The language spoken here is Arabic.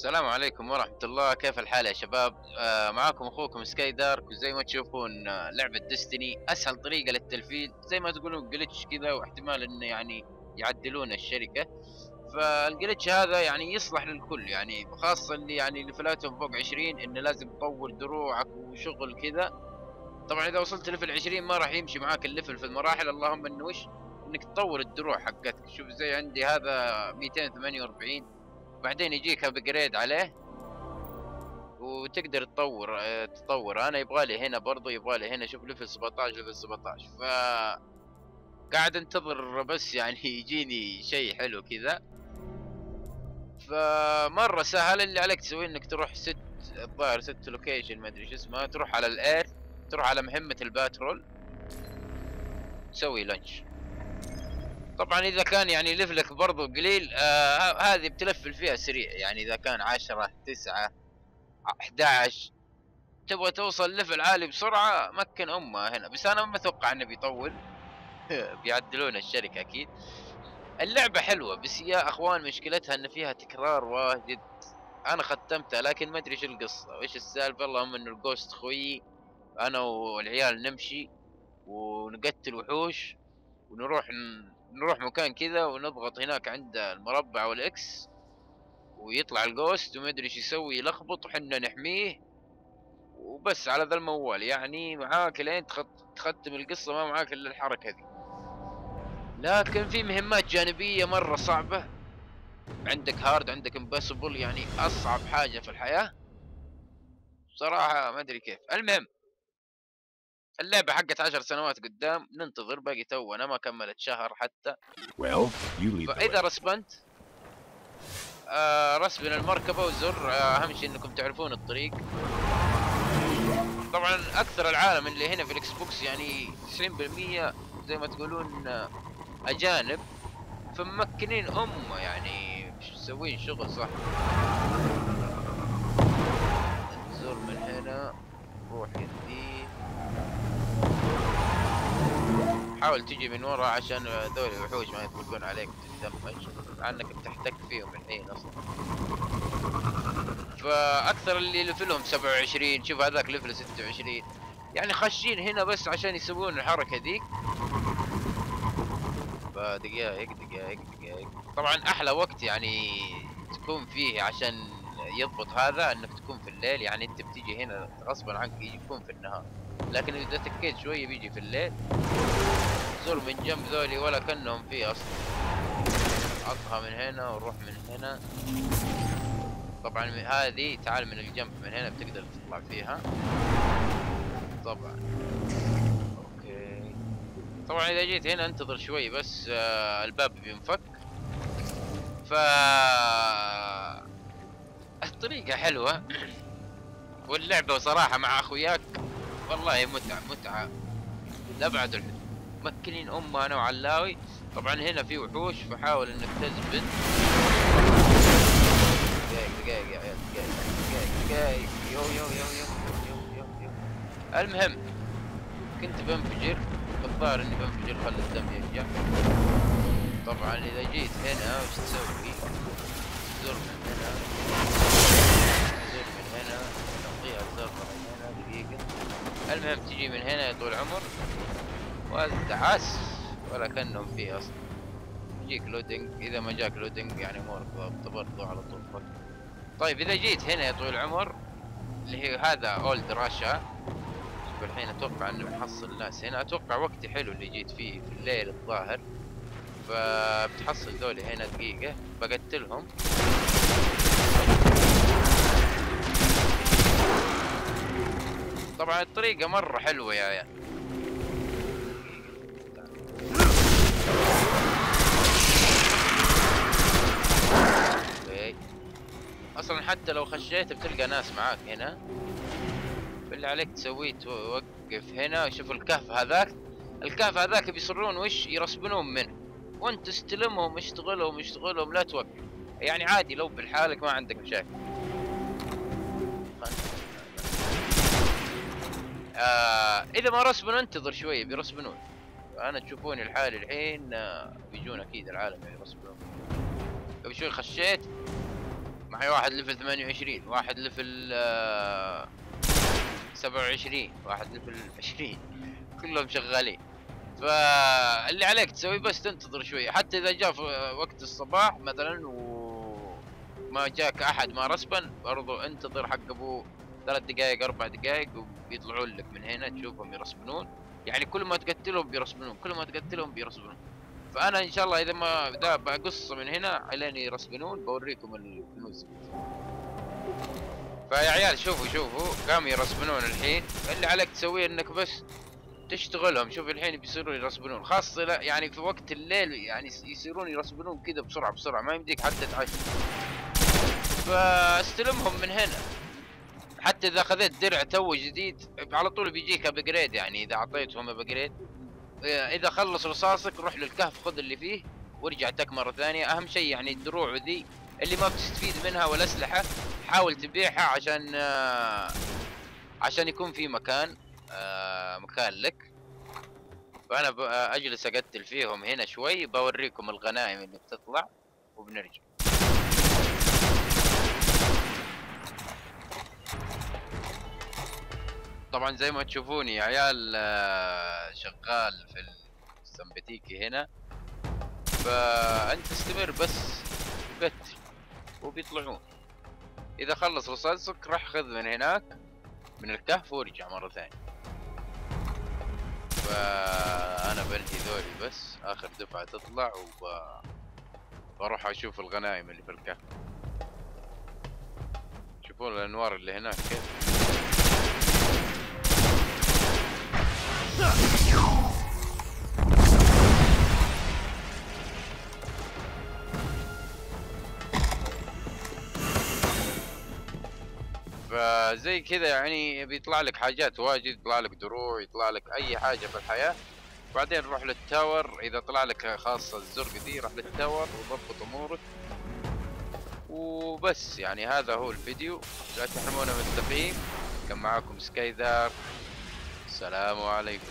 السلام عليكم ورحمة الله، كيف الحال يا شباب؟ معاكم أخوكم سكاي دارك، وزي ما تشوفون لعبة ديستني أسهل طريقة للتلفيل، زي ما تقولون جلitch كذا، واحتمال إنه يعني يعدلون الشركة. فالجلitch هذا يعني يصلح للكل، يعني خاصة اللي يعني ليفلاتهم فوق 20 إنه لازم تطور دروعك وشغل كذا. طبعا إذا وصلت ليفل 20 ما راح يمشي معاك الليفل في المراحل، اللهم إنه وش إنك تطور الدروع حقتك. شوف زي عندي هذا 248، بعدين يجيك ابجريد عليه وتقدر تطور. انا يبغى لي هنا برضو، يبغى لي هنا، شوف ليفل 17 ليفل 17. قاعد انتظر بس يعني يجيني شيء حلو كذا. فمره سهل، اللي عليك تسوي انك تروح الظاهر ست لوكيشن ما ادري شو اسمها، تروح على الاير، تروح على مهمة الباترول، تسوي لانش. طبعا اذا كان يعني ليفلك برضو قليل هذه بتلفل فيها سريع، يعني اذا كان 10 9 11 تبغى توصل ليفل عالي بسرعة، مكن أمه هنا. بس أنا ما أتوقع إنه بيطول. بيعدلون الشركة أكيد. اللعبة حلوة، بس يا أخوان مشكلتها إن فيها تكرار واجد. أنا ختمتها لكن ما أدري إيش القصة وإيش السالفة. اللهم إنه الجوست خويي، أنا والعيال نمشي ونقتل وحوش، ونروح نروح مكان كذا ونضغط هناك عند المربع والإكس، ويطلع الجوست وما أدري إيش يسوي، يلخبط وحنا نحميه وبس على ذا الموال. يعني معاك لين تختم القصة، ما معاك إلا الحركة ذي. لكن في مهمات جانبية مرة صعبة، عندك هارد، عندك امباسبل، يعني أصعب حاجة في الحياة بصراحة. ما أدري كيف. المهم، اللعبة حقت 10 سنوات قدام، ننتظر. باقي تو أنا ما كملت شهر حتى. Well, you lead the فإذا way. رسبنت رسبن المركبة وزر، أهم شيء إنكم تعرفون الطريق. طبعا أكثر العالم اللي هنا في الإكس بوكس يعني 90% زي ما تقولون أجانب، فممكنين يعني مسوين شغل صح. نزور من هنا، روح يديه، حاول تجي من ورا عشان ذول الوحوش ما يطلقون عليك وتتدمج، مع انك بتحتك فيهم الحين اصلا. فاكثر اللي ليفلهم 27، شوف هذاك ليفل 26، يعني خاشين هنا بس عشان يسوون الحركة ذيك. فدقائق. طبعا احلى وقت يعني تكون فيه عشان يضبط هذا انك تكون في الليل، يعني انت بتيجي هنا غصبا عنك يكون في النهار، لكن اذا تكيت شويه بيجي في الليل. زور من جنب ذولي ولا كانهم فيه اصلا. عطها من هنا ونروح من هنا. طبعا هذه تعال من الجنب من هنا بتقدر تطلع فيها طبعا. اوكي. طبعا اذا جيت هنا انتظر شوي بس، الباب بينفك. ف الطريقة حلوة. واللعبة صراحة مع اخوياك والله متعة لأبعد الحدود. مكنين انا وعلاوي. طبعا هنا في وحوش، فحاول انك تزبد. دقايق يا عيال، دقايق. يو. المهم كنت بنفجر، الظاهر اني بنفجر، خلي الدم يرجع. طبعا اذا جيت هنا وش تسوي؟ زر من هنا، زر من هنا، تعطيها الزر من هنا. دقيقة. المهم تجي من هنا يا طول العمر والدعاس ولا كأنهم فيه اصلا. يجيك لودنج، اذا ما جاك لودنج يعني امورك برضو على طول فك. طيب اذا جيت هنا يا طويل العمر، اللي هي هذا اولد راشا. شوف الحين اتوقع انه بنحصل ناس هنا، اتوقع وقتي حلو اللي جيت فيه في الليل الظاهر. فبتحصل ذولي هنا. دقيقة بقتلهم. طبعا الطريقة مرة حلوة يا عيال. اصلا حتى لو خشيت بتلقى ناس معاك هنا. اللي عليك تسويه توقف هنا. شوف الكهف هذاك بيصرون وش يرسبنون منه، وانت استلمهم، اشتغلهم لا توقف. يعني عادي لو بالحالك ما عندك مشاكل. اذا ما رسبنوا انتظر شويه بيرسبنون. انا تشوفوني لحالي الحين، بيجون اكيد العالم يرسبنون. قبل شوي خشيت معي واحد ليفل 28، واحد ليفل 27، واحد ليفل 20 كلهم شغالين. فاللي عليك تسويه بس تنتظر شوية، حتى إذا جاء في وقت الصباح مثلا وما جاك أحد ما رسبن، برضو انتظر حق أبوه 3 دقايق 4 دقايق وبيطلعون لك من هنا تشوفهم يرسبنون. يعني كل ما تقتلهم بيرسبنون، كل ما تقتلهم بيرسبنون. فأنا إن شاء الله إذا ما دا بقص من هنا علين يرسبنون بوريكم الكنوز. فيا عيال شوفوا قاموا يرسبنون الحين. اللي عليك تسويه انك بس تشتغلهم. شوف الحين بيصيروا يرسبنون، خاصة يعني في وقت الليل يعني يصيرون يرسبنون كذا بسرعة ما يمديك حتى تعيش. فاستلمهم من هنا. حتى اذا اخذت درع تو جديد على طول بيجيك ابجريد، يعني اذا اعطيتهم ابجريد. اذا خلص رصاصك روح للكهف خذ اللي فيه وارجع تك مرة ثانية. اهم شيء يعني الدروع ذي اللي ما بتستفيد منها والاسلحة حاول تبيعها عشان يكون في مكان لك. فانا اجلس اقتل فيهم هنا شوي، بوريكم الغنائم اللي بتطلع وبنرجع. طبعا زي ما تشوفوني يا عيال شغال في السمبتيكي هنا. فانت استمر بس قتل وبيطلعون. اذا خلص رصاصك راح خذ من هناك من الكهف وارجع مرة ثانية. فانا بنهي ذولي بس اخر دفعة تطلع وبروح اشوف الغنائم اللي في الكهف. شوفون الانوار اللي هناك كيف. فزي كذا يعني بيطلع لك حاجات واجد، يطلع لك دروع، يطلع لك اي حاجة في الحياة. بعدين روح للتاور، اذا طلع لك خاصة الزرق دي روح للتاور وضبط امورك وبس. يعني هذا هو الفيديو، لا تحرمونا من التقييم. كان معاكم سكاي دارك، السلام عليكم.